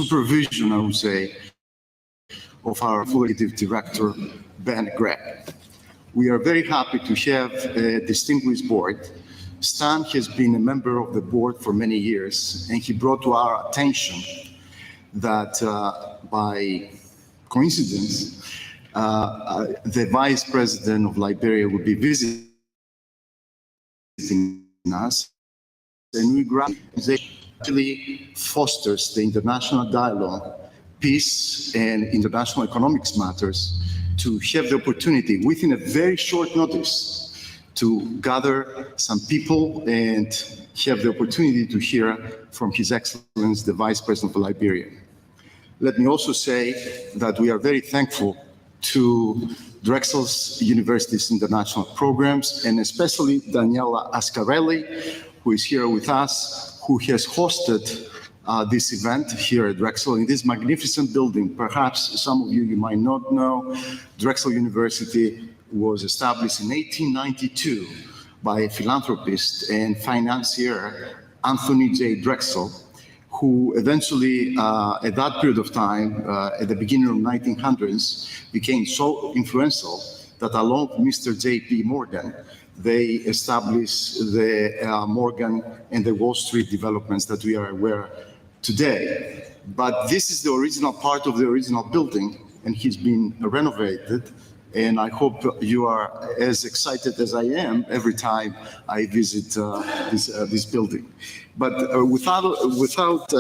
supervision, I would say, of our executive director, Ben Gregg. We are very happy to have a distinguished board. Stan has been a member of the board for many years, and he brought to our attention that by coincidence, the vice president of Liberia would be visiting us, and we actually fosters the international dialogue, peace, and international economics matters to have the opportunity within a very short notice to gather some people and have the opportunity to hear from His Excellency, the Vice President of Liberia. Let me also say that we are very thankful to Drexel's University's international programs, and especially Daniela Ascarelli, who is here with us, who has hosted this event here at Drexel in this magnificent building. Perhaps some of you might not know, Drexel University was established in 1892 by a philanthropist and financier, Anthony J. Drexel, who eventually, at that period of time, at the beginning of the 1900s, became so influential that along with Mr. J.P. Morgan, they established the Morgan and the Wall Street developments that we are aware today. But this is the original part of the original building, and he's been renovated. And I hope you are as excited as I am every time I visit this building. But without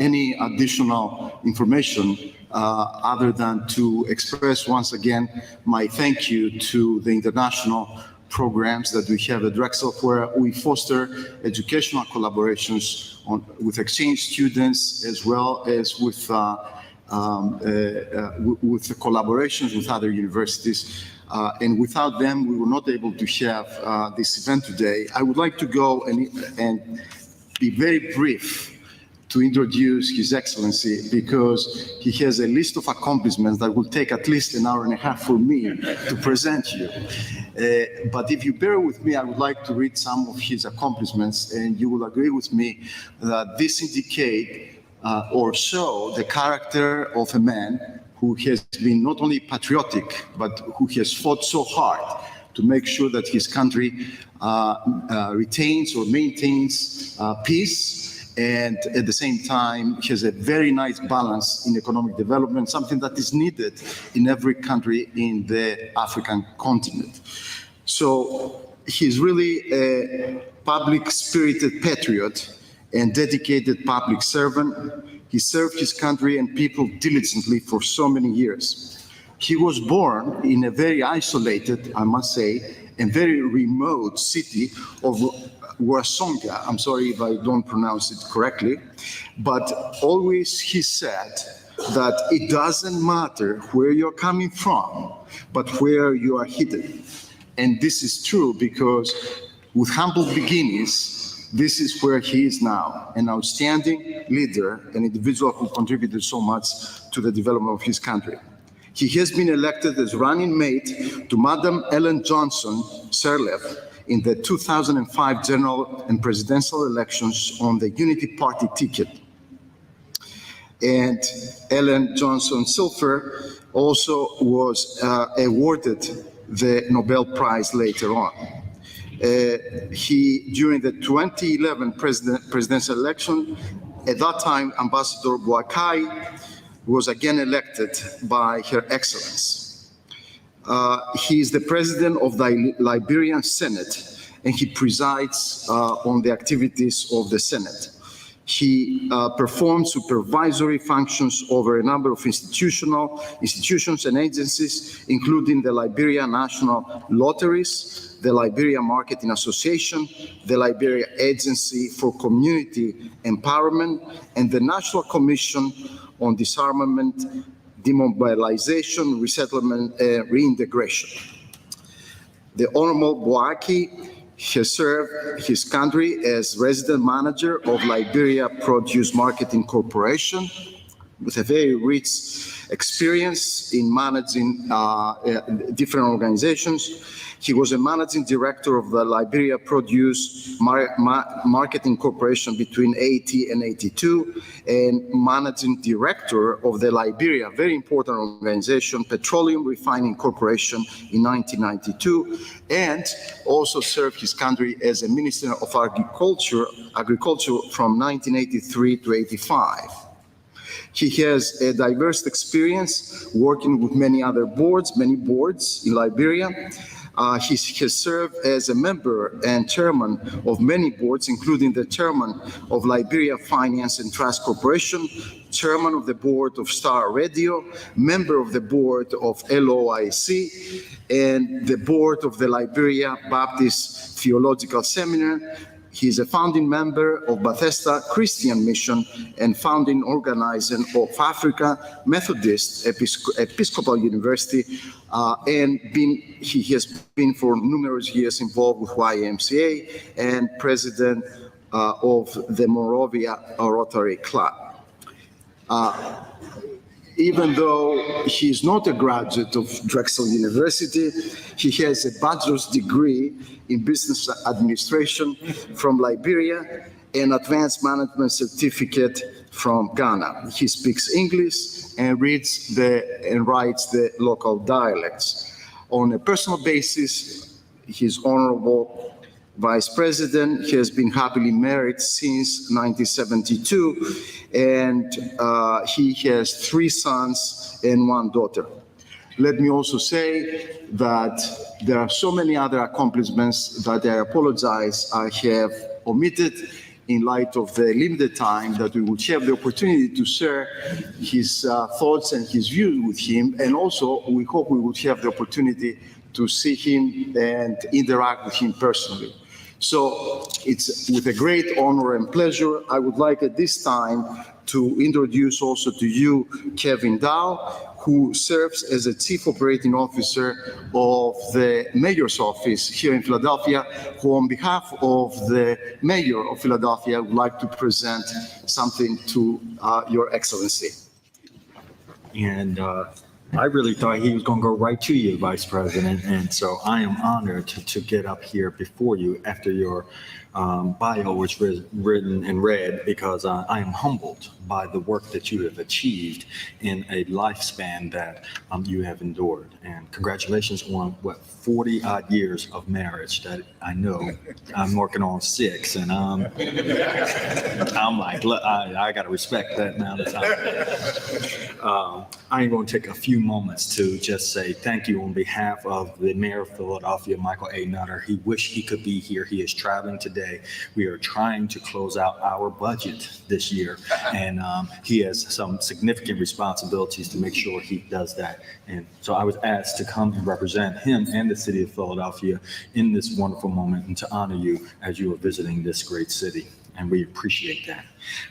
any additional information, other than to express once again my thank you to the international programs that we have at Drexel, where we foster educational collaborations with exchange students, as well as with the collaborations with other universities. And without them, we were not able to have this event today. I would like to go and be very brief to introduce His Excellency, because he has a list of accomplishments that will take at least an hour and a half for me to present you. But if you bear with me, I would like to read some of his accomplishments, and you will agree with me that this indicates or show the character of a man who has been not only patriotic, but who has fought so hard to make sure that his country retains or maintains peace, and at the same time has a very nice balance in economic development, something that is needed in every country in the African continent. So he's really a public-spirited patriot and dedicated public servant. He served his country and people diligently for so many years. He was born in a very isolated, I must say, and very remote city of Wasonga. I'm sorry if I don't pronounce it correctly, but always he said that it doesn't matter where you're coming from, but where you are headed. And this is true because with humble beginnings, this is where he is now, an outstanding leader, an individual who contributed so much to the development of his country. He has been elected as running mate to Madam Ellen Johnson Sirleaf in the 2005 general and presidential elections on the Unity Party ticket. And Ellen Johnson Sirleaf also was awarded the Nobel Prize later on. During the 2011 presidential election, at that time, Ambassador Boakai was again elected by Her Excellency. He is the president of the Liberian Senate, and he presides on the activities of the Senate. He performs supervisory functions over a number of institutions and agencies, including the Liberia National Lotteries, the Liberia Marketing Association, the Liberia Agency for Community Empowerment, and the National Commission on Disarmament, Demobilization, Resettlement, and Reintegration. The Honorable Boaki has served his country as resident manager of Liberia Produce Marketing Corporation, with a very rich experience in managing different organizations. He was a managing director of the Liberia Produce Marketing Corporation between 80 and 82, and managing director of the Liberia, very important organization, Petroleum Refining Corporation in 1992, and also served his country as a Minister of Agriculture from 1983 to 85. He has a diverse experience working with many boards in Liberia. He has served as a member and chairman of many boards, including the chairman of Liberia Finance and Trust Corporation, chairman of the board of Star Radio, member of the board of LOIC, and the board of the Liberia Baptist Theological Seminary. He is a founding member of Bethesda Christian Mission and founding organizer of Africa Methodist Episcopal University, and he has been for numerous years involved with YMCA and president of the Monrovia Rotary Club. Even though he is not a graduate of Drexel University, he has a bachelor's degree in business administration from Liberia and advanced management certificate from Ghana. He speaks English and reads and writes the local dialects. On a personal basis, he's honorable Vice President. He has been happily married since 1972, and he has 3 sons and 1 daughter. Let me also say that there are so many other accomplishments that I apologize I have omitted in light of the limited time that we would have the opportunity to share his thoughts and his views with him. And also, we hope we would have the opportunity to see him and interact with him personally. So it's with a great honor and pleasure, I would like at this time to introduce also to you Kevin Dow, who serves as a Chief Operating Officer of the Mayor's Office here in Philadelphia, who on behalf of the Mayor of Philadelphia would like to present something to Your Excellency. And I really thought he was going to go right to you, Vice President. And so I am honored to get up here before you after your bio was written and read, because I am humbled by the work that you have achieved in a lifespan that you have endured. And congratulations on 40 odd years of marriage that I know. I'm working on 6, and I'm like, look, I got to respect that amount of time. I'm going to take a few moments to just say thank you on behalf of the Mayor of Philadelphia, Michael A. Nutter. He wished he could be here. He is traveling today. We are trying to close out our budget this year, and he has some significant responsibilities to make sure he does that. And so I was asked to come and represent him and the city of Philadelphia in this wonderful moment and to honor you as you are visiting this great city. And we appreciate that.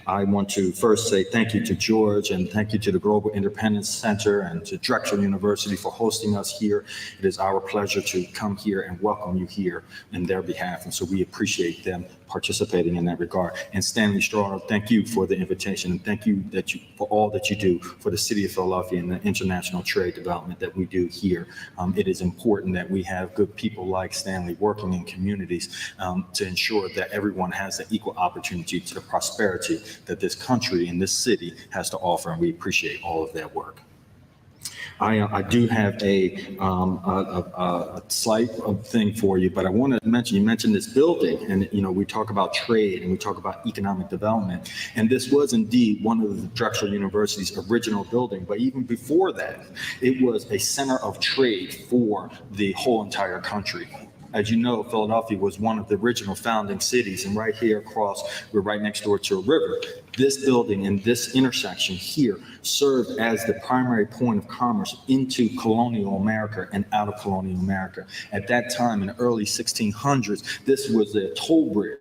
I want to first say thank you to George, and thank you to the Global Independence Center and to Drexel University for hosting us here. It is our pleasure to come here and welcome you here in their behalf. And so we appreciate them participating in that regard. And Stanley Strawner, thank you for the invitation, and thank you for all that you do for the city of Philadelphia and the international trade development that we do here. It is important that we have good people like Stanley working in communities to ensure that everyone has an equal opportunity to the prosperity that this country and this city has to offer, and we appreciate all of that work. I do have a slight thing for you, but I want to mention, you mentioned this building, and we talk about trade and we talk about economic development, and this was indeed one of the Drexel University's original building, but even before that, it was a center of trade for the whole entire country. As you know, Philadelphia was one of the original founding cities, and right here across, we're right next door to a river. This building and this intersection here served as the primary point of commerce into colonial America and out of colonial America. At that time, in the early 1600s, this was a toll bridge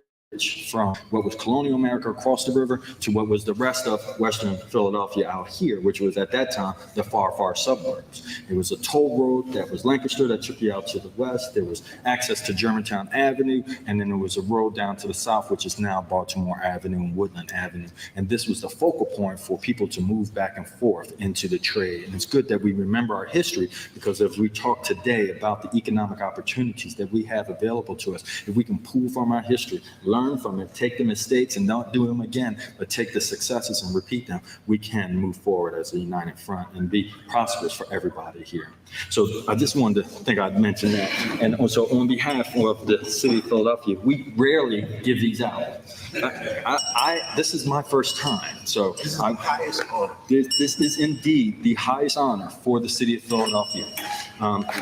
from what was colonial America across the river to what was the rest of Western Philadelphia out here, which was at that time the far, far suburbs. It was a toll road that was Lancaster that took you out to the west. There was access to Germantown Avenue, and then there was a road down to the south, which is now Baltimore Avenue and Woodland Avenue. And this was the focal point for people to move back and forth into the trade. And it's good that we remember our history, because if we talk today about the economic opportunities that we have available to us, if we can pull from our history, learn from it, take the mistakes and not do them again, but take the successes and repeat them, we can move forward as a united front and be prosperous for everybody here. So I just wanted to think I'd mention that. And also on behalf of the city of Philadelphia, we rarely give these out. This is my first time, so this is indeed the highest honor for the city of Philadelphia.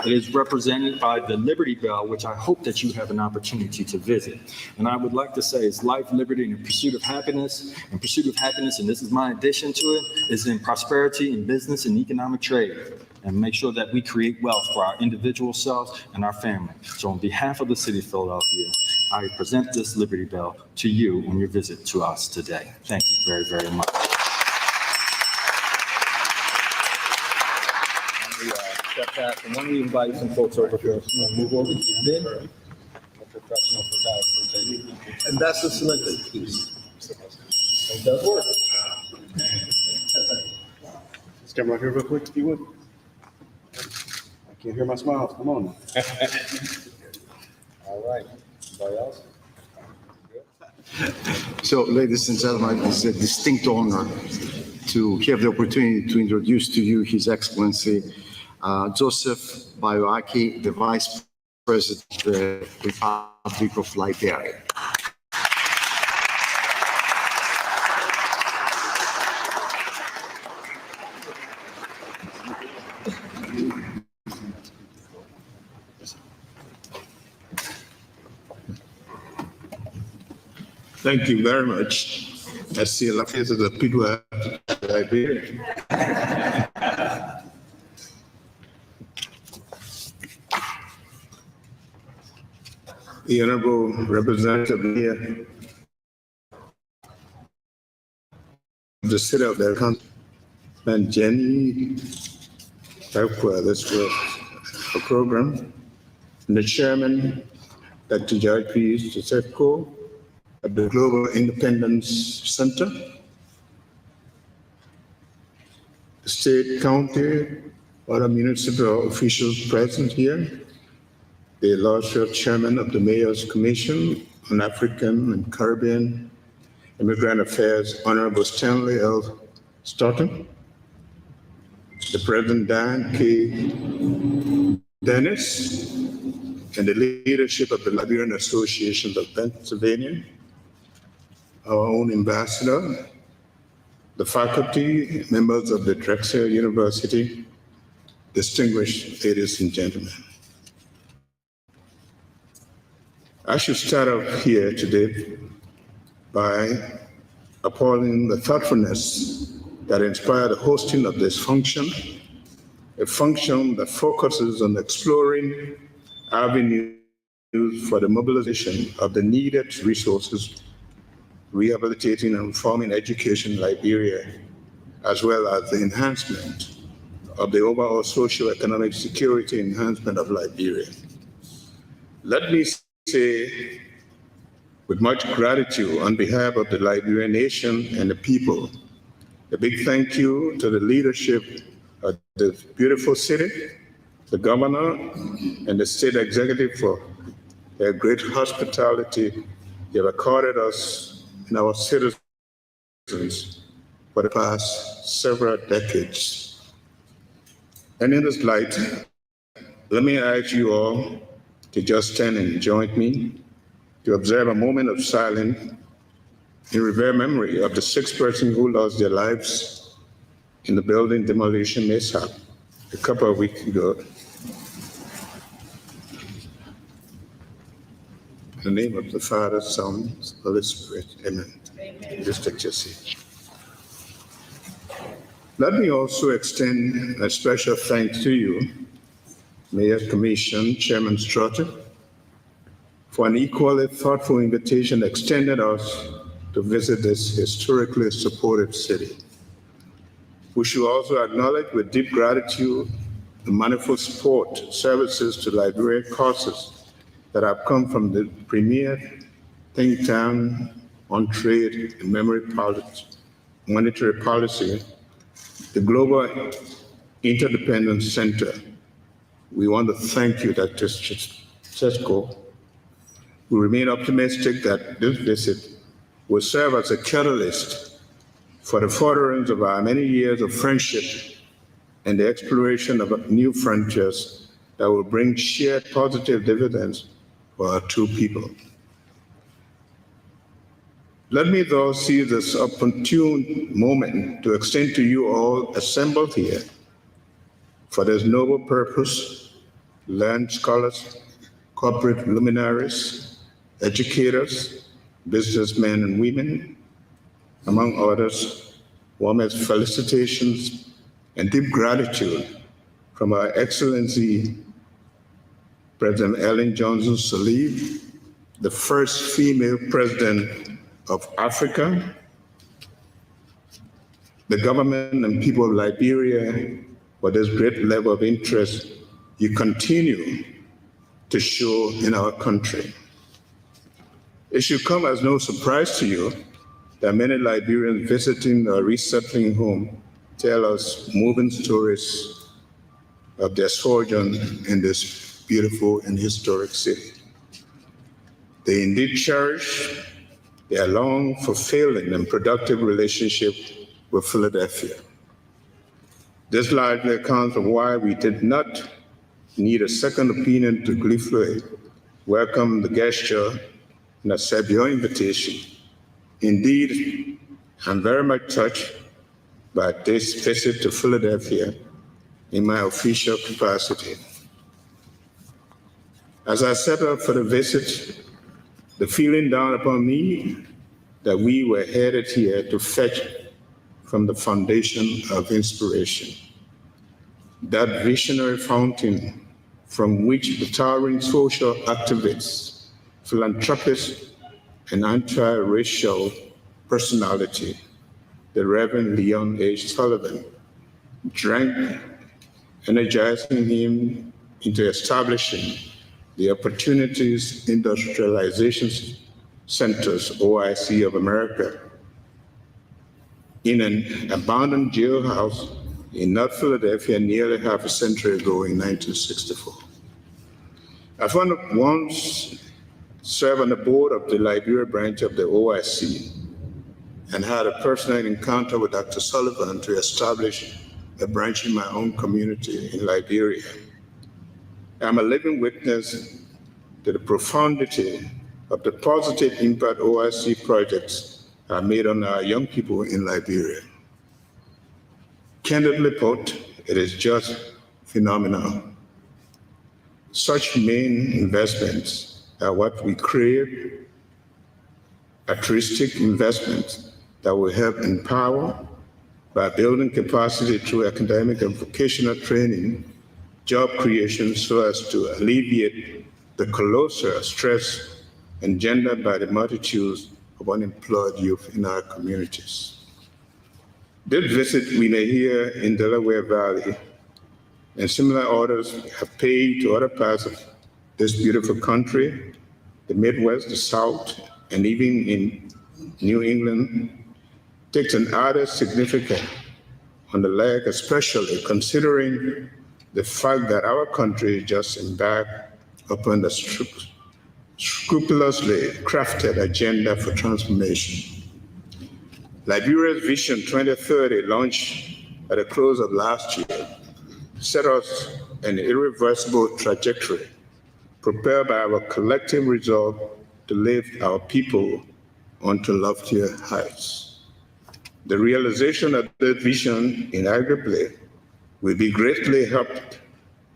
It is represented by the Liberty Bell, which I hope that you have an opportunity to visit. And I would like to say it's life, liberty, and the pursuit of happiness. And pursuit of happiness, and this is my addition to it, is in prosperity in business and economic trade. And make sure that we create wealth for our individual selves and our family. So on behalf of the city of Philadelphia, I present this Liberty Bell to you on your visit to us today. Thank you very, very much. Step back, and when we invite some folks over here, move over here. Then, a professional photographer. And that's the selected, please. It does work. Let's come right here real quick, if you would. I can't hear my smiles. Come on. All right. Anybody else? So, ladies and gentlemen, it's a distinct honor to have the opportunity to introduce to you His Excellency Joseph Boakai, the Vice President of the Republic of Liberia. Thank you very much. I see a lot of faces of people out in Liberia. The Honorable Representative here, the city of their country, and Jenny Takwa, this was a program, and the chairman, Dr. George P. Tseko, at the Global Independence Center, the state, county, other municipal officials present here, the illustrious chairman of the Mayor's Commission on African and Caribbean Immigrant Affairs, Honorable Stanley L. Stoughton, the President Dan K. Dennis, and the leadership of the Liberian Association of Pennsylvania, our own ambassador, the faculty, members of the Drexel University, distinguished ladies and gentlemen. I should start off here today by appalling the thoughtfulness that inspired the hosting of this function, a function that focuses on exploring avenues for the mobilization of the needed resources, rehabilitating and reforming education in Liberia, as well as the enhancement of the overall socio-economic security enhancement of Liberia. Let me say with much gratitude on behalf of the Liberian nation and the people, a big thank you to the leadership of this beautiful city, the governor, and the state executive for their great hospitality they have accorded us and our citizens for the past several decades. And in this light, let me ask you all to just stand and join me to observe a moment of silence in revere memory of the 6 persons who lost their lives in the building demolition mishap a couple of weeks ago. In the name of the Father, Son, Holy Spirit, amen. Amen. Just take your seat. Let me also extend a special thanks to you, Mayor Commission Chairman Strutter, for an equally thoughtful invitation extended us to visit this historically supportive city. We should also acknowledge with deep gratitude the manifold support services to Liberian causes that have come from the premier think tank on trade and monetary policy, the Global Interdependence Center. We want to thank you, Dr. Sesko. We remain optimistic that this visit will serve as a catalyst for the furtherance of our many years of friendship and the exploration of new frontiers that will bring shared positive dividends for our two people. Let me, though, seize this opportune moment to extend to you all assembled here for this noble purpose, learned scholars, corporate luminaries, educators, businessmen and women, among others, warmest felicitations and deep gratitude from Our Excellency President Ellen Johnson Sirleaf, the first female president of Africa, the government and people of Liberia, for this great level of interest you continue to show in our country. It should come as no surprise to you that many Liberians visiting or resettling home tell us moving stories of their sojourn in this beautiful and historic city. They indeed cherish their long, fulfilling, and productive relationship with Philadelphia. This largely accounts for why we did not need a second opinion to gleefully welcome the gesture and accept your invitation. Indeed, I'm very much touched by this visit to Philadelphia in my official capacity. As I set out for the visit, the feeling dawned upon me that we were headed here to fetch from the fountain of inspiration, that visionary fountain from which the towering social activists, philanthropists, and anti-racial personality, the Reverend Leon H. Sullivan, drank, energizing him into establishing the Opportunities Industrialization Centers, OIC of America, in an abandoned jailhouse in North Philadelphia nearly half a century ago in 1964. I found once served on the board of the Liberia branch of the OIC and had a personal encounter with Dr. Sullivan to establish a branch in my own community in Liberia. I'm a living witness to the profundity of the positive impact OIC projects have made on our young people in Liberia. Candidly put, it is just phenomenal. Such main investments are what we crave, altruistic investments that will help empower by building capacity through academic and vocational training, job creation so as to alleviate the colossal stress engendered by the multitudes of unemployed youth in our communities. This visit we may hear in Delaware Valley and similar orders have paid to other parts of this beautiful country, the Midwest, the South, and even in New England, takes an added significance on the leg, especially considering the fact that our country just embarked upon the scrupulously crafted agenda for transformation. Liberia's Vision 2030, launched at the close of last year, set us an irreversible trajectory, propelled by our collective resolve to lift our people onto loftier heights. The realization of this vision, inevitably, will be greatly helped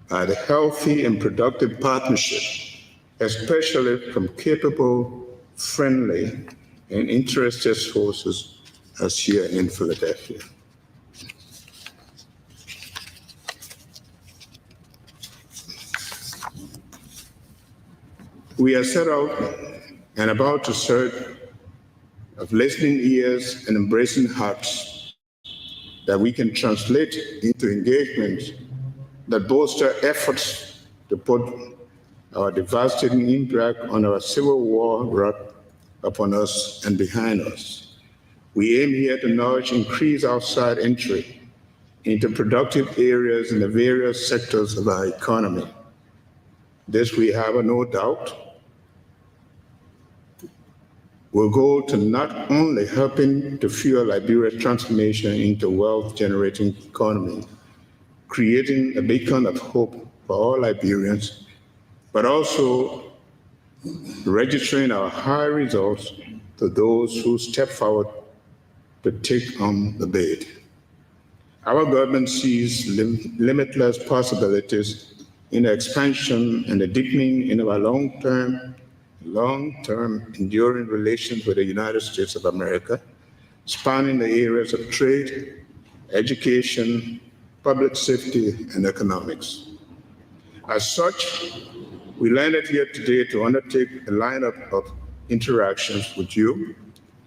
by the healthy and productive partnership, especially from capable, friendly, and interested sources as here in Philadelphia. We are set out and about to serve of listening ears and embracing hearts that we can translate into engagement that bolster efforts to put our devastating impact on our civil war wrought upon us and behind us. We aim here to nudge increase outside entry into productive areas in the various sectors of our economy. This, we have no doubt, will go to not only helping to fuel Liberia's transformation into a wealth-generating economy, creating a beacon of hope for all Liberians, but also registering our high results to those who step forward to take on the bait. Our government sees limitless possibilities in the expansion and the deepening in our long-term enduring relations with the United States of America, spanning the areas of trade, education, public safety, and economics. As such, we landed here today to undertake a lineup of interactions with you,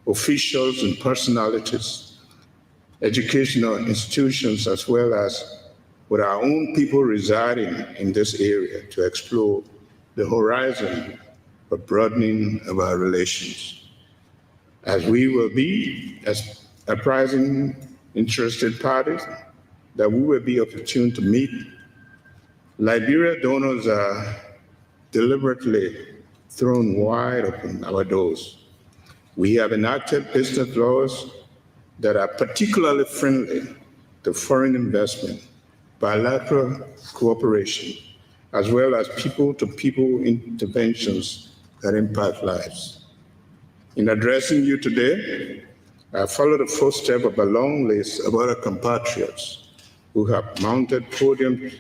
officials and personalities, educational institutions, as well as with our own people residing in this area to explore the horizon for broadening of our relations. As we will be, as apprising interested parties, that we will be opportune to meet. Liberia donors are deliberately thrown wide open our doors. We have enacted business laws that are particularly friendly to foreign investment, bilateral cooperation, as well as people-to-people interventions that impact lives. In addressing you today, I follow the footsteps of a long list of other compatriots who have mounted podiums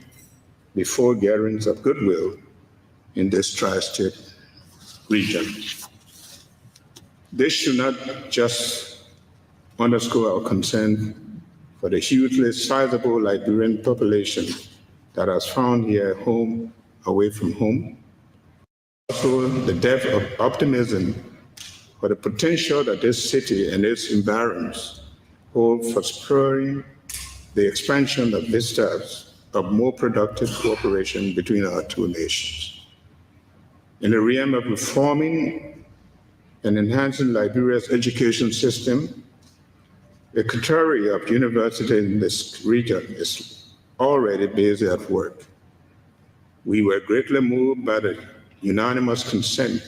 before gatherings of goodwill in this tri-state region. This should not just underscore our concern for the hugely sizable Liberian population that has found here a home away from home, also the depth of optimism for the potential that this city and its environs hold for spurring the expansion of vistas of more productive cooperation between our two nations. In the realm of reforming and enhancing Liberia's education system, the category of universities in this region is already busy at work. We were greatly moved by the unanimous consent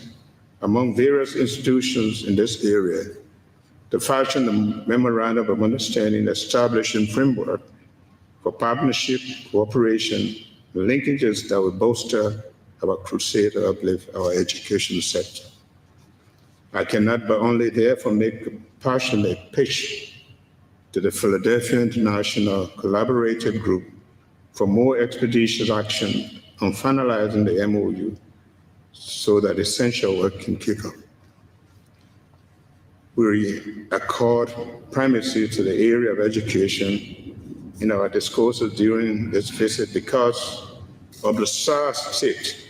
among various institutions in this area to fashion a memorandum of understanding establishing framework for partnership, cooperation, and linkages that will bolster our crusade to uplift our education sector. I cannot but only therefore make a passionate pitch to the Philadelphia International Collaborative Group for more expeditious action on finalizing the MOU so that essential work can kick off. We accord primacy to the area of education in our discourses during this visit because of the sad state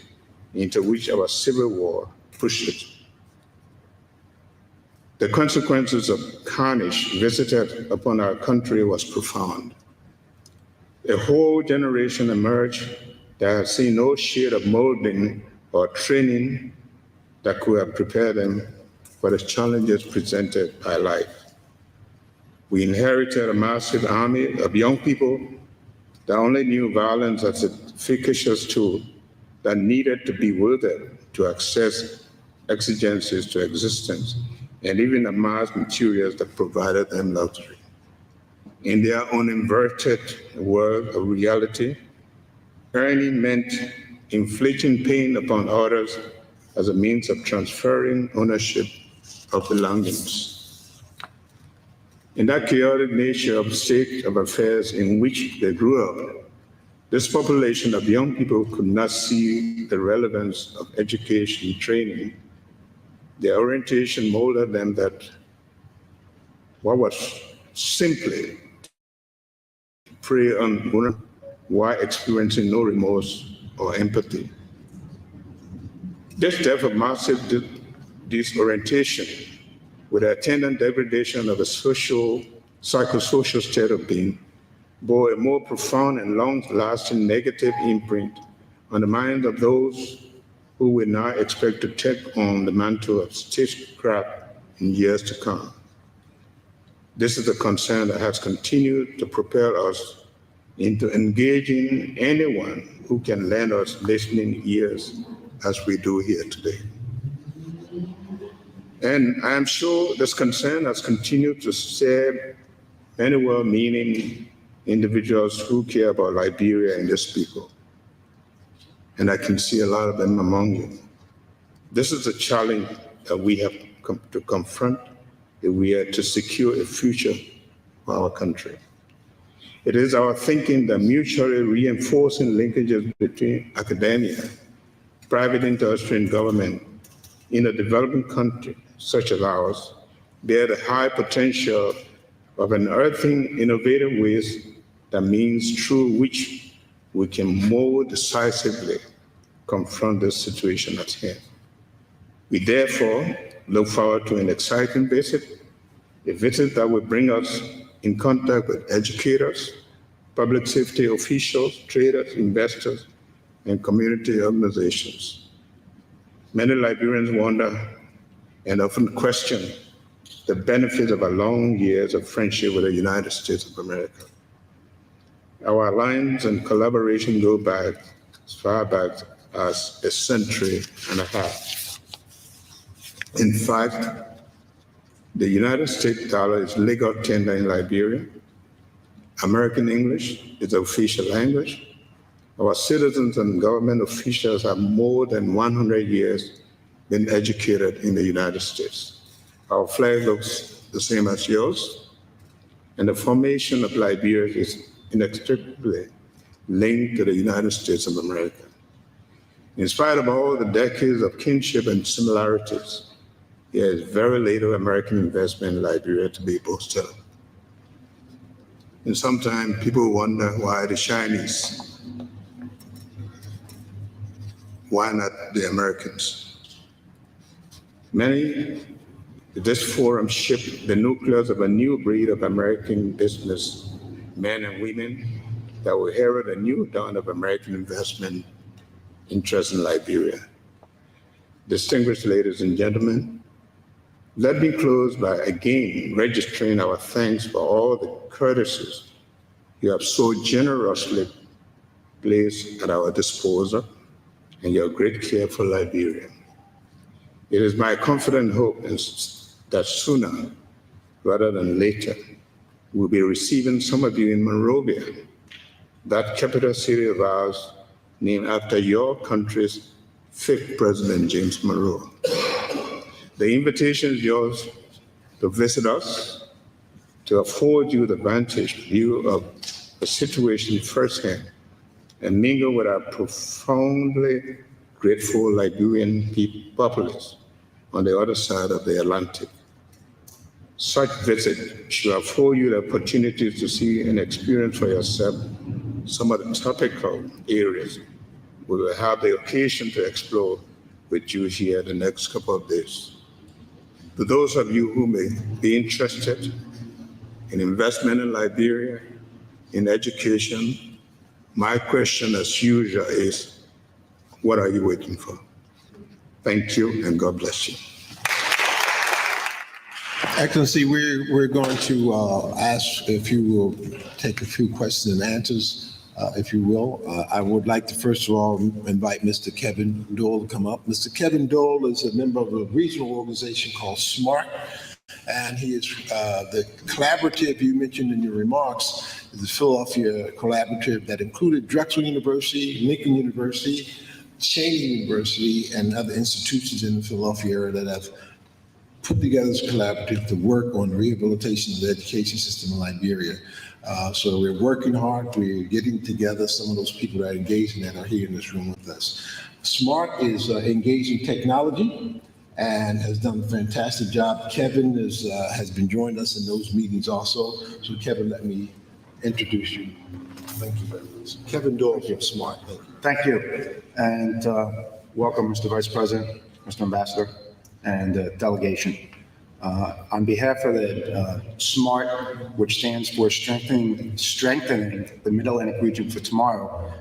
into which our civil war pushed it. The consequences of carnage visited upon our country was profound. A whole generation emerged that had seen no shade of molding or training that could have prepared them for the challenges presented by life. We inherited a massive army of young people that only knew violence as a fictitious tool that needed to be wielded to access exigencies to existence and even amass materials that provided them luxury. In their own inverted world of reality, earning meant inflicting pain upon others as a means of transferring ownership of belongings. In that chaotic nature of state of affairs in which they grew up, this population of young people could not see the relevance of education training. Their orientation molded them that what was simply prey on honor while experiencing no remorse or empathy. This death of massive disorientation with the attendant degradation of a psychosocial state of being bore a more profound and long-lasting negative imprint on the minds of those who will now expect to take on the mantle of statecraft in years to come. This is a concern that has continued to propel us into engaging anyone who can lend us listening ears as we do here today. And I am sure this concern has continued to stir many well-meaning individuals who care about Liberia and its people. And I can see a lot of them among you. This is a challenge that we have to confront if we are to secure a future for our country. It is our thinking that mutually reinforcing linkages between academia, private industry, and government in a developing country such as ours bear the high potential of unearthing innovative ways that means through which we can more decisively confront this situation at hand. We therefore look forward to an exciting visit, a visit that will bring us in contact with educators, public safety officials, traders, investors, and community organizations. Many Liberians wonder and often question the benefits of our long years of friendship with the United States of America. Our alliance and collaboration go back as far back as a century and a half. In fact, the United States dollar is legal tender in Liberia. American English is the official language. Our citizens and government officials have more than 100 years been educated in the United States. Our flag looks the same as yours, and the formation of Liberia is inextricably linked to the United States of America. In spite of all the decades of kinship and similarities, there is very little American investment in Liberia to be boasted of. And sometimes people wonder why the Chinese, why not the Americans? Many, this forum shaped the nucleus of a new breed of American business men and women that will herald a new dawn of American investment interest in Liberia. Distinguished ladies and gentlemen, let me close by again registering our thanks for all the courtesies you have so generously placed at our disposal and your great care for Liberia. It is my confident hope that sooner rather than later, we'll be receiving some of you in Monrovia, that capital city of ours, named after your country's 5th President, James Monroe. The invitation is yours to visit us, to afford you the vantage view of the situation firsthand, and mingle with our profoundly grateful Liberian populace on the other side of the Atlantic. Such visit should afford you the opportunity to see and experience for yourself some of the topical areas we will have the occasion to explore with you here the next couple of days. To those of you who may be interested in investment in Liberia, in education, my question as usual is, what are you waiting for? Thank you and God bless you. Excellency, we're going to ask if you will take a few questions and answers, if you will. I would like to first of all invite Mr. Kevin Dole to come up. Mr. Kevin Dole is a member of a regional organization called SMART, and he is the collaborative you mentioned in your remarks, the Philadelphia collaborative that included Drexel University, Lincoln University, Cheney University, and other institutions in the Philadelphia area that have put together this collaborative to work on rehabilitation of the education system in Liberia. So we're working hard. We're getting together some of those people that are engaged in that are here in this room with us. SMART is engaged in technology and has done a fantastic job. Kevin has been joining us in those meetings also. So Kevin, let me introduce you. Thank you very much. Kevin Dole from SMART. Thank you. Thank you. And Welcome, Mr. Vice President, Mr. Ambassador, and delegation. On behalf of the SMART, which stands for Strengthening the Mid-Atlantic Region for Tomorrow,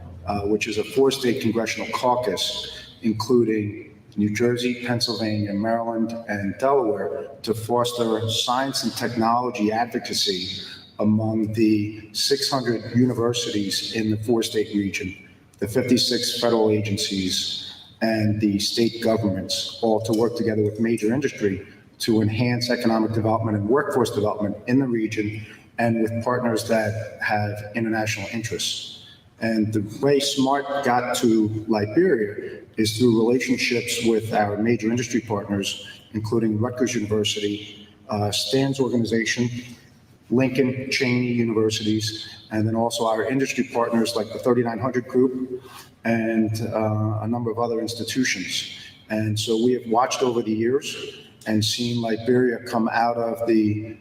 which is a 4-state congressional caucus, including New Jersey, Pennsylvania, Maryland, and Delaware, to foster science and technology advocacy among the 600 universities in the 4-state region, the 56 federal agencies, and the state governments, all to work together with major industry to enhance economic development and workforce development in the region and with partners that have international interests. And the way SMART got to Liberia is through relationships with our major industry partners, including Rutgers University, Stan's organization, Lincoln, Cheney universities, and then also our industry partners like the 3900 Group and a number of other institutions. And so we have watched over the years and seen Liberia come out of the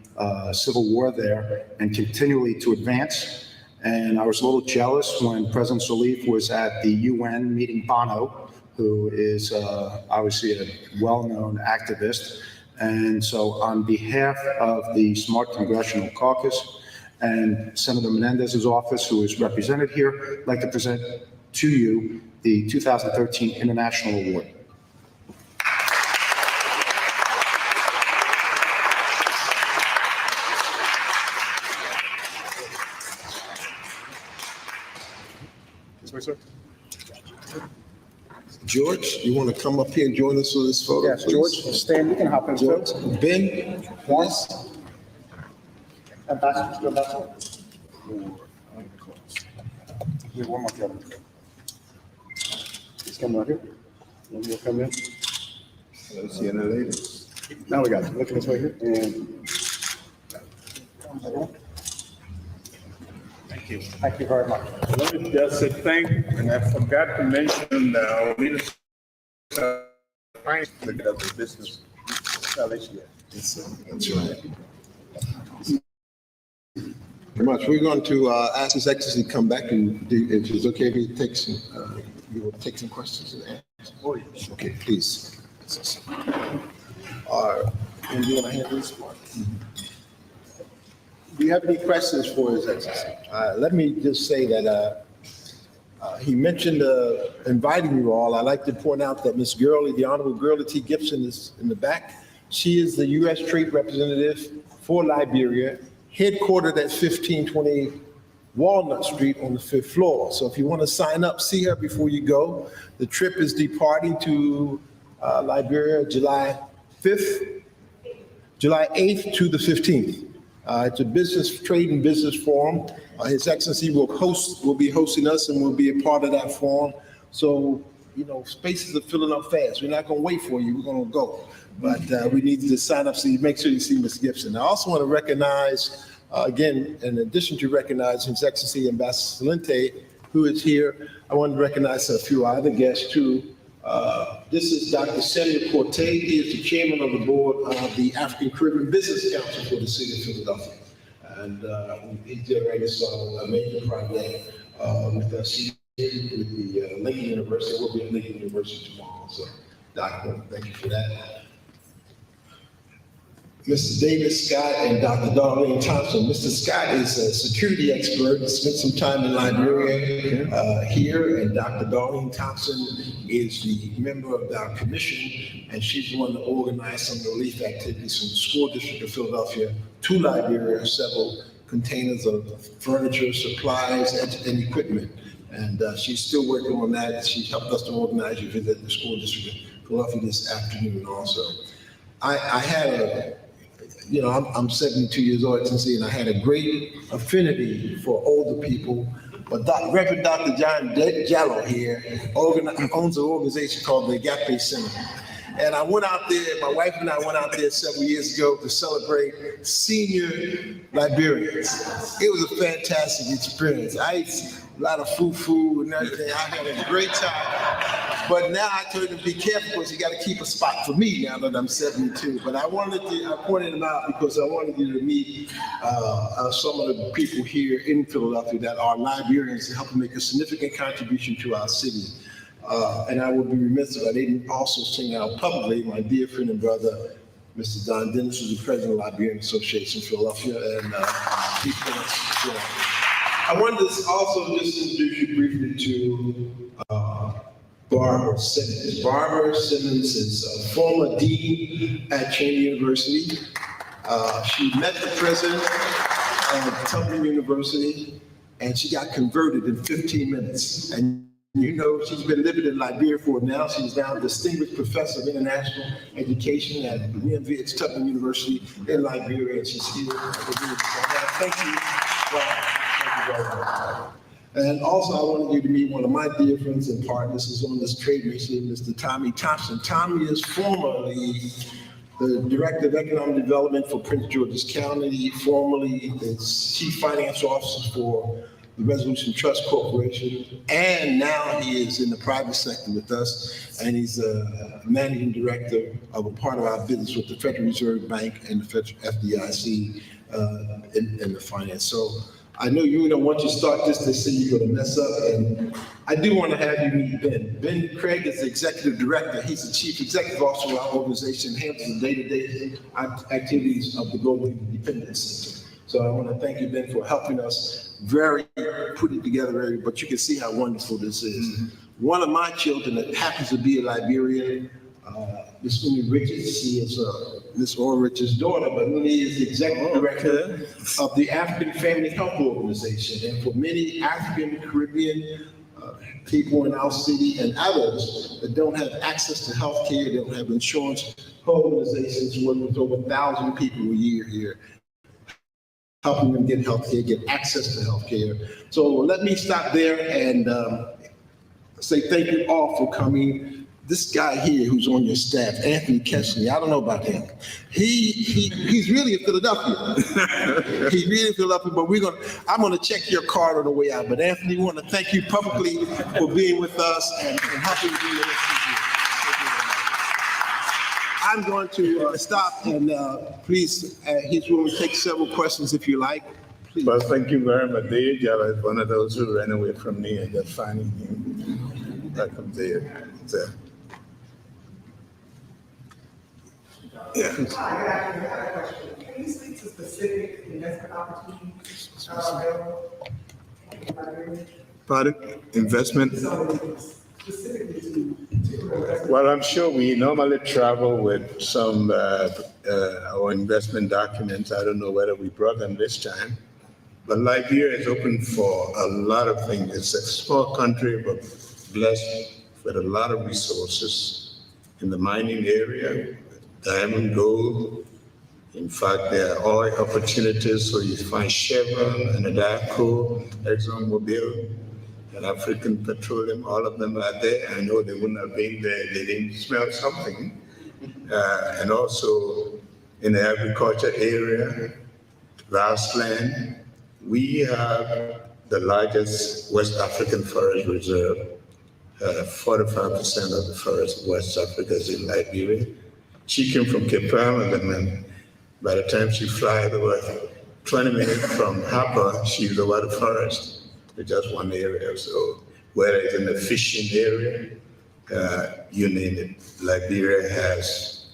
civil war there and continually to advance. And I was a little jealous when President Sirleaf was at the UN meeting Bono, who is obviously a well-known activist. And so on behalf of the SMART Congressional Caucus and Senator Menendez's office, who is represented here, I'd like to present to you the 2013 International Award. This way, sir. George, you want to come up here and join us for this photo? Yes, George, Stan, you can hop in. George, Ben, yes. Ambassador, Ambassador. We have one more, Kevin. Just come right here. One more come in. Let's see, later. Now we got you. Look at this way here. And Thank you very much. Let me just say thank you, and I forgot to mention the leadership of the business. That's right. Very much. We're going to ask His Excellency to come back and do, if it's okay if he takes some, you will take some questions and answers. Oh, yes. Okay, please. And you want to handle this part? Do you have any questions for His Excellency? Let me just say that he mentioned inviting you all. I'd like to point out that Ms. Gurley, the Honorable Gurley T. Gibson, is in the back. She is the U.S. Trade Representative for Liberia, headquartered at 1520 Walnut Street on the 5th floor. So if you want to sign up, see her before you go. The trip is departing to Liberia July 5th, July 8th to the 15th. It's a business, trade and business forum. His Excellency will be hosting us and will be a part of that forum. So, you know, spaces are filling up fast. We're not going to wait for you. We're going to go. But we need to sign up, so you make sure you see Ms. Gibson. I also want to recognize, again, in addition to recognize His Excellency Ambassador Salente, who is here, I want to recognize a few other guests too. This is Dr. Samuel Corte. He is the chairman of the board of the African Caribbean Business Council for the city of Philadelphia. And he's generated some amazing project with us with the Lincoln University. We'll be at Lincoln University tomorrow. So, Doctor, thank you for that. Mr. David Scott and Dr. Darlene Thompson. Mr. Scott is a security expert, spent some time in Liberia here, and Dr. Darlene Thompson is the member of our commission, and she's the one that organized some relief activities from the school district of Philadelphia to Liberia, several containers of furniture, supplies, and equipment. And she's still working on that. She helped us to organize a visit at the school district of Philadelphia this afternoon also. I had you know, I'm 72 years old, and I had a great affinity for older people. But Reverend Dr. John Jallo here owns an organization called the Agape Center. And I went out there, my wife and I went out there several years ago to celebrate senior Liberians. It was a fantastic experience. I ate a lot of fufu and everything. I had a great time. But now I told him to be careful because you got to keep a spot for me now that I'm 72. But I pointed them out because I wanted you to meet some of the people here in Philadelphia that are Liberians to help make a significant contribution to our city. And I would be remiss if I didn't also sing out publicly my dear friend and brother, Mr. Don Dennis, who's the president of the Liberian Association of Philadelphia, and he's been I wanted to also just introduce you briefly to Barbara Simmons. Barbara Simmons is a former dean at Cheney University. She met the president of Tubman University, and she got converted in 15 minutes. And you know, she's been living in Liberia for now. She's now a distinguished professor of international education at UNVH Tubman University in Liberia, and she's here. Thank you. Thank you very much. And also, I wanted you to meet one of my dear friends and partners who's on this trade mission, Mr. Tommy Thompson. Tommy is formerly the Director of Economic Development for Prince George's County, formerly the Chief Finance Officer for the Resolution Trust Corporation, and now he is in the private sector with us, and he's a managing director of a part of our business with the Federal Reserve Bank and the FDIC in the finance. So I know you don't want to start this, they say you're going to mess up, and I do want to have you meet Ben. Ben Craig is the executive director. He's the chief executive officer of our organization, handles the day-to-day activities of the Global Independence Center. So I want to thank you, Ben, for helping us put it together, but you can see how wonderful this is. One of my children that happens to be a Liberian, Miss Uni Richards, she is Miss Orr Richards' daughter, but Uni is the executive director of the African Family Health Organization. And for many African Caribbean people in our city and others that don't have access to health care, don't have insurance, her organizations work with over 1,000 people a year here, helping them get health care, get access to health care. So let me stop there and say thank you all for coming. This guy here who's on your staff, Anthony Kessley, I don't know about him. He's really in Philadelphia. He's really in Philadelphia, but I'm gonna check your card on the way out. But Anthony, we want to thank you publicly for being with us and helping be with us. I'm going to stop and please, he's willing to take several questions if you like. Please. Well, thank you very much. Dave Jala is one of those who ran away from me and just finding him. Welcome, Dave. Yeah. Hi, I have a question. Can you speak to specific investment opportunities available in Liberia? Pardon? Investment? So specifically to investment. Well, I'm sure we normally travel with some our investment documents. I don't know whether we brought them this time, but Liberia is open for a lot of things. It's a small country, but blessed with a lot of resources in the mining area, diamond, gold. In fact, there are oil opportunities. So you find Chevron and Adako, ExxonMobil, and African Petroleum, all of them are there. I know they wouldn't have been there, they didn't smell something. And also in the agriculture area, vast land, we have the largest West African forest reserve. 45% of the forest of West Africa is in Liberia. She came from Cape Town, and then by the time she flies over 20 minutes from Harper, she's over the forest. It's just one area. So whether it's in the fishing area, you name it, Liberia has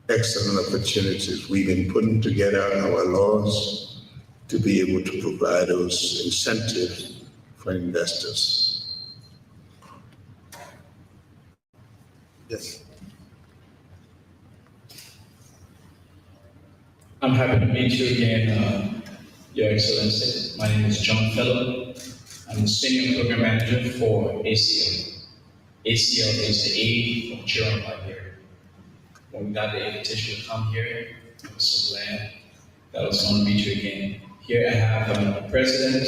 excellent opportunities. We've been putting together our laws to be able to provide those incentives for investors. Yes. I'm happy to meet you again, Your Excellency. My name is John Fellow. I'm the Senior Program Manager for ACL. ACL is the Aid for Children in Liberia. When we got the invitation to come here, I was so glad that I was going to meet you again. Here I have President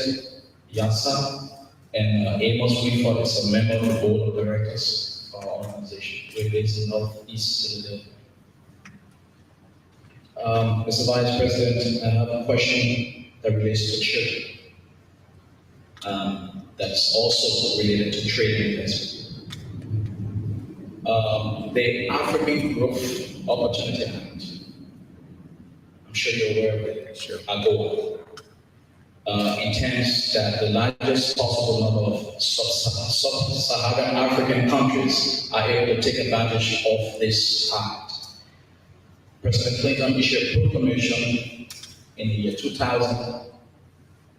Yasa and Amos Weeford is a member of the Board of Directors of our organization. We're based in Northeast Philadelphia. Mr. Vice President, I have a question that relates to children. That's also related to trade investment. The African Growth Opportunity Act. I'm sure you're aware of it. Sure. AGOA. intends that the largest possible number of sub-Saharan African countries are able to take advantage of this act. President Clinton issued a proclamation in the year 2000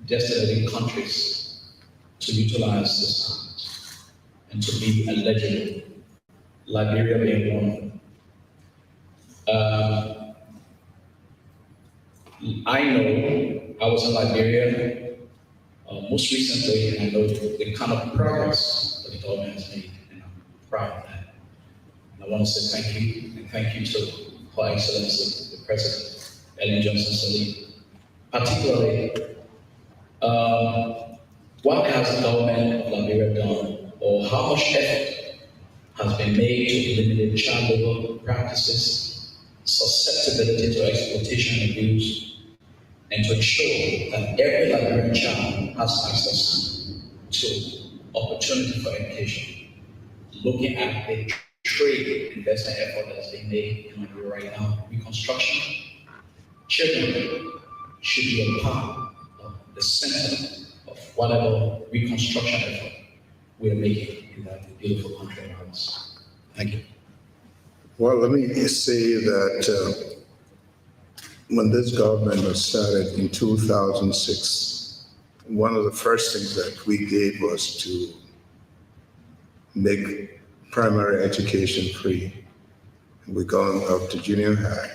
destinating countries to utilize this act and to be eligible, Liberia being one. I know I was in Liberia most recently, and I know the kind of progress that the government has made, and I'm proud of that. And I want to say thank you, and thank you to Her Excellency, the President, Ellen Johnson Sirleaf. Particularly, what has the government of Liberia done, or how much effort has been made to eliminate child labor practices, susceptibility to exploitation and abuse, and to ensure that every Liberian child has access to opportunity for education. Looking at the trade investment effort that's being made in Liberia right now, reconstruction, children should be a part of the center of whatever reconstruction effort we're making in that beautiful country of ours. Thank you. Well, let me say that when this government was started in 2006, one of the first things that we did was to make primary education free. We're going up to junior high.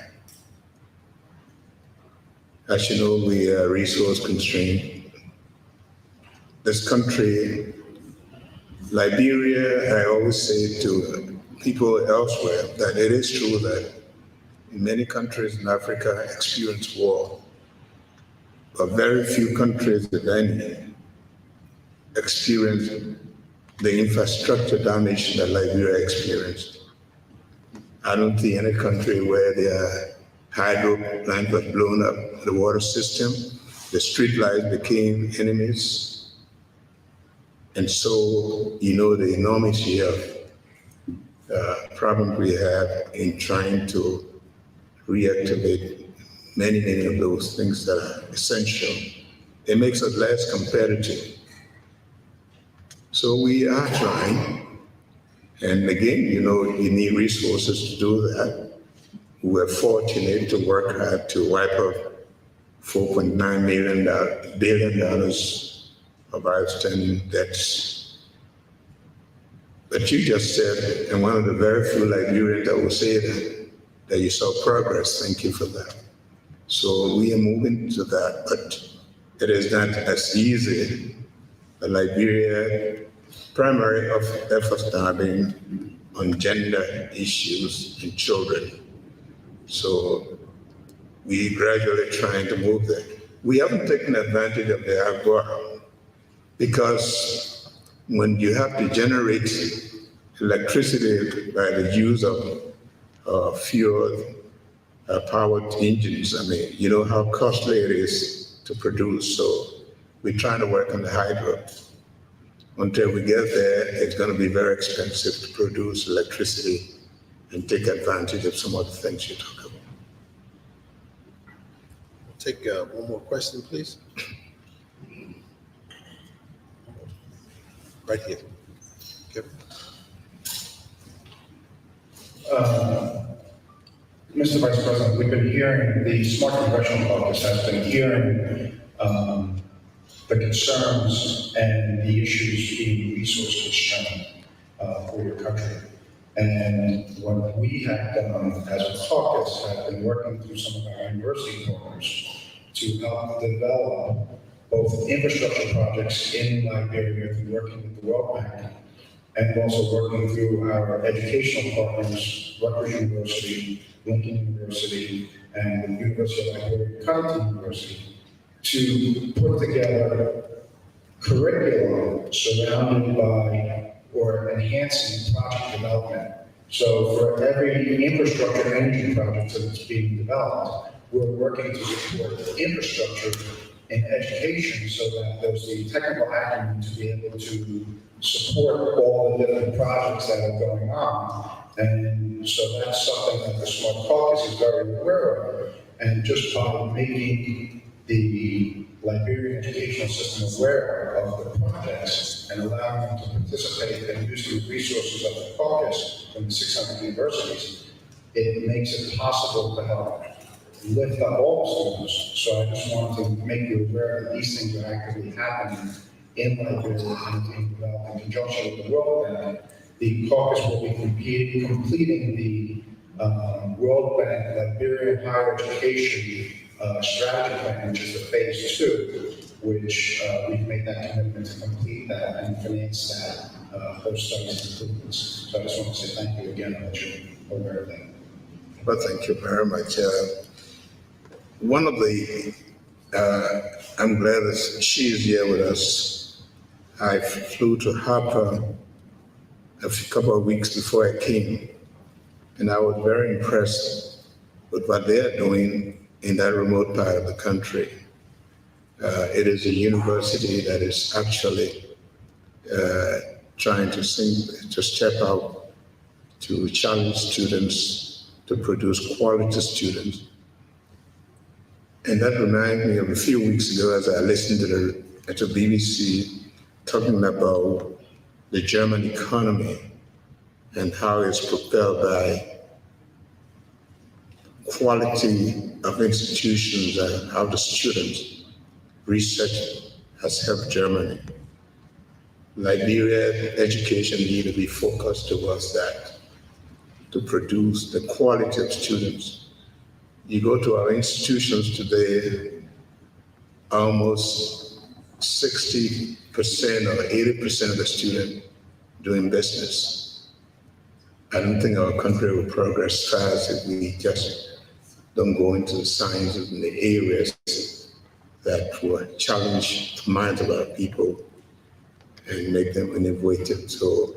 As you know, we are resource constrained. This country, Liberia, I always say to people elsewhere that it is true that many countries in Africa experience war, but very few countries, if any, experience the infrastructure damage that Liberia experienced. I don't see any country where their hydro plant was blown up, the water system, the street lights became enemies. And so, you know, the enormity of problem we have in trying to reactivate many of those things that are essential. It makes us less competitive. So we are trying. And again, you know, you need resources to do that. We were fortunate to work hard to wipe out $4.9 billion of outstanding debts. But you just said, and one of the very few Liberians that will say that you saw progress. Thank you for that. So we are moving to that, but it is not as easy. Liberia, primary efforts are being on gender issues and children. So we gradually trying to move there. We haven't taken advantage of the agora because when you have to generate electricity by the use of fuel powered engines, I mean, you know how costly it is to produce. So we're trying to work on the hydro. Until we get there, it's going to be very expensive to produce electricity and take advantage of some of the things you talk about. Take one more question, please. Right here. Kevin. Mr. Vice President, we've been hearing, the Smart Congressional Caucus has been hearing the concerns and the issues being resource constrained for your country. And what we have done as a caucus have been working through some of our university partners to help develop both infrastructure projects in Liberia through working with the World Bank and also working through our educational partners, Rutgers University, Lincoln University, and the University of Liberia, Connecticut University, to put together curriculum surrounded by or enhancing project development. So for every infrastructure energy project that's being developed, we're working to support infrastructure in education so that there's the technical acumen to be able to support all the different projects that are going on. And so that's something that the Smart Caucus is very aware of. And just by making the Liberian educational system aware of the projects and allowing them to participate and use the resources of the caucus from the 600 universities, it makes it possible to help lift up all students. So I just wanted to make you aware that these things are actively happening in Liberia and being developed in conjunction with the World Bank. The caucus will be completing the World Bank Liberian Higher Education Strategy Plan, which is the phase 2, which we've made that commitment to complete that and finance that, those studies and improvements. So I just want to say thank you again, and that you're aware of that. Well, thank you very much. One of the, I'm glad that she is here with us. I flew to Harper a couple of weeks before I came, and I was very impressed with what they are doing in that remote part of the country. It is a university that is actually trying to step out to challenge students to produce quality students. And that reminds me of a few weeks ago as I listened to the BBC talking about the German economy and how it's propelled by quality of institutions and how the students research has helped Germany. Liberia education need to be focused towards that, to produce the quality of students. You go to our institutions today, almost 60% or 80% of the students doing business. I don't think our country will progress fast if we just don't go into the sciences and the areas that will challenge the minds of our people and make them innovative. So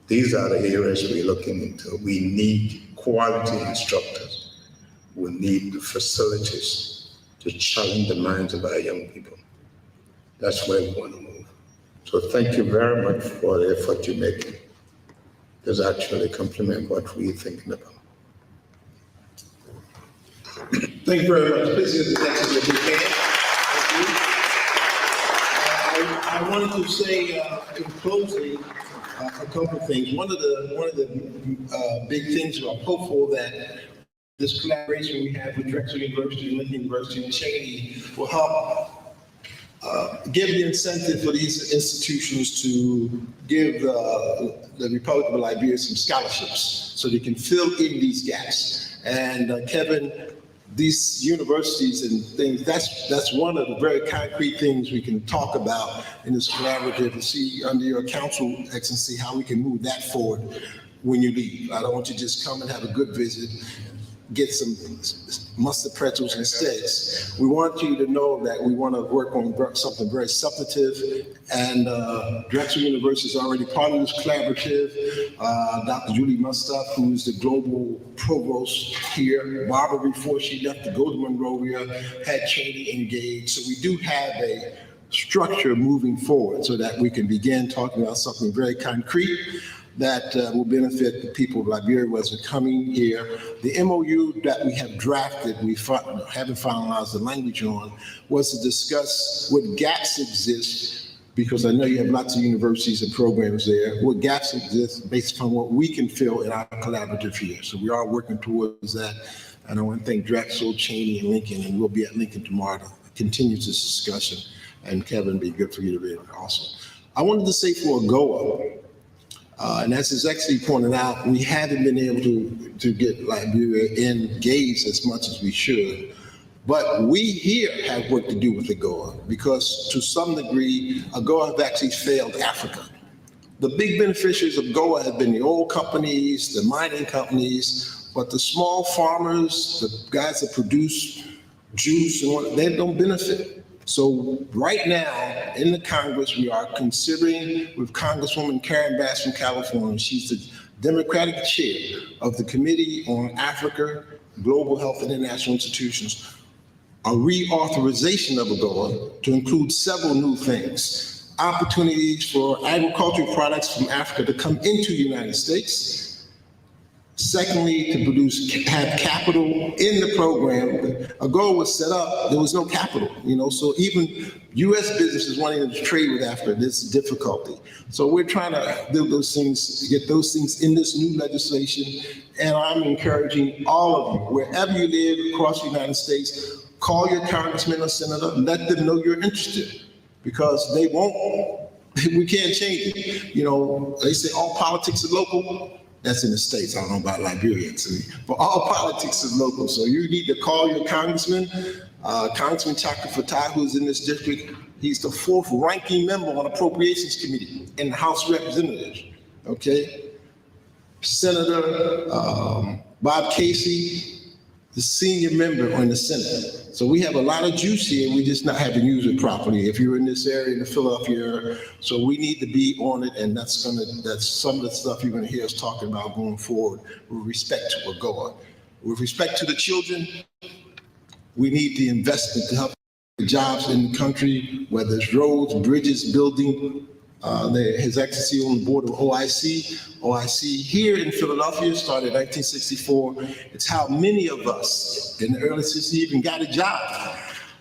these are the areas we're looking into. We need quality instructors. We need the facilities to challenge the minds of our young people. That's where we want to move. So thank you very much for the effort you're making. Does actually complement what we're thinking about. Thank you very much. Please give the next if you can. I wanted to say in closing a couple of things. One of the big things I'm hopeful that this collaboration we have with Drexel University, Lincoln University, and Cheney will help give the incentive for these institutions to give the Republic of Liberia some scholarships so they can fill in these gaps. And Kevin, these universities and things, that's one of the very concrete things we can talk about in this collaborative and see under your council, Excellency, how we can move that forward when you leave. I don't want you to just come and have a good visit, get some mustard pretzels instead. We want you to know that we want to work on something very substantive, and Drexel University is already part of this collaborative. Dr. Julie Mustaf, who's the global provost here, Barbara, before she left to go to Monrovia, had Cheney engaged. So we do have a structure moving forward so that we can begin talking about something very concrete that will benefit the people of Liberia as they're coming here. The MOU that we have drafted, haven't finalized the language on, was to discuss what gaps exist, because I know you have lots of universities and programs there, what gaps exist based upon what we can fill in our collaborative here. So we are working towards that. And I want to thank Drexel, Cheney, and Lincoln, and we'll be at Lincoln tomorrow to continue this discussion. And Kevin, be good for you to be able to also. I wanted to say for AGOA, and as is actually pointed out, we haven't been able to get Liberia engaged as much as we should. But we here have work to do with AGOA, because to some degree, AGOA have actually failed Africa. The big beneficiaries of AGOA have been the oil companies, the mining companies, but the small farmers, the guys that produce juice, and they don't benefit. So right now in the Congress, we are considering with Congresswoman Karen Bass from California, she's the Democratic chair of the Committee on Africa, Global Health and International Institutions, a reauthorization of AGOA to include several new things. Opportunities for agricultural products from Africa to come into the United States, Secondly, to have capital in the program. A goal was set up, there was no capital, so even U.S. businesses wanting to trade with Africa, this is difficulty. So we're trying to do those things, get those things in this new legislation. And I'm encouraging all of you, wherever you live across the United States, call your congressman or senator, let them know you're interested, because they won't, we can't change it. They say all politics are local. That's in the States. I don't know about Liberia, but all politics is local. So you need to call your congressman, Congressman Chaka Fattah, who's in this district. He's the 4th ranking member on Appropriations Committee in the House of Representatives, okay? Senator Bob Casey, the senior member on the Senate. So we have a lot of juice here, we just not having used it properly. If you're in this area, in the Philadelphia area, so we need to be on it, and that's some of the stuff you're gonna hear us talking about going forward with respect to AGOA. With respect to the children, we need the investment to help the jobs in the country, whether it's roads, bridges, building. His Excellency on the board of OIC. OIC here in Philadelphia started in 1964. It's how many of us in the early 60s even got a job.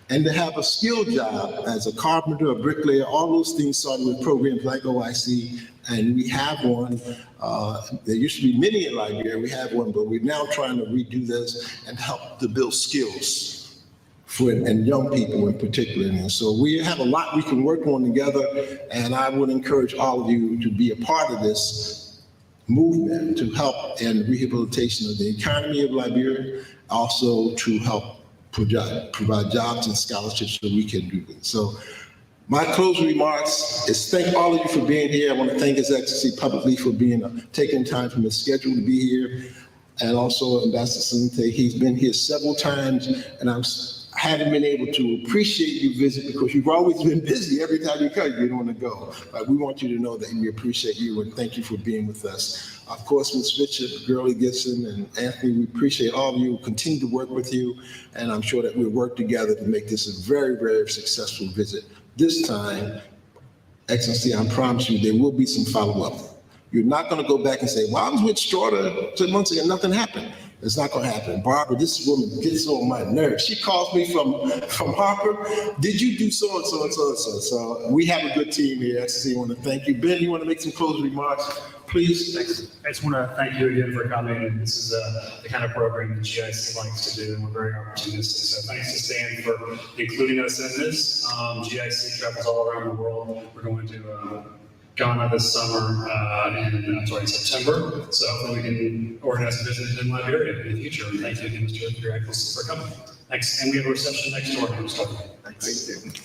And to have a skilled job as a carpenter, a bricklayer, all those things started with programs like OIC. And we have one. There used to be many in Liberia. We have one, but we're now trying to redo this and help to build skills and young people in particular. And so we have a lot we can work on together, and I would encourage all of you to be a part of this movement to help in rehabilitation of the economy of Liberia, also to help provide jobs and scholarships so we can do it. So my closing remarks is thank all of you for being here. I want to thank His Excellency publicly for taking time from his schedule to be here, and also Ambassador Sante. He's been here several times, and I haven't been able to appreciate you visit because you've always been busy. Every time you come, you don't want to go. But we want you to know that we appreciate you and thank you for being with us. Of course, Ms. Bishop, Gurley Gibson, and Anthony, we appreciate all of you. We'll continue to work with you, and I'm sure that we'll work together to make this a very, very successful visit. This time, Excellency, I promise you, there will be some follow-up. You're not going to go back and say, well, I was with Straughter 2 months ago, nothing happened. It's not going to happen. Barbara, this woman gets on my nerves. She calls me from Harper. Did you do so and so and so and so? So we have a good team here. I want to thank you. Ben, you want to make some closing remarks, please? Thanks. I just want to thank you again for coming. And this is the kind of program that GIC likes to do, and we're very opportunistic. So thanks to Stan for including us in this. GIC travels all around the world. We're going to Ghana this summer, in September. So hopefully we can organize a visit in Liberia in the future. And thank you again, Mr. Your Excellency, for coming. Thanks. And we have a reception next door. Thanks. Thank you.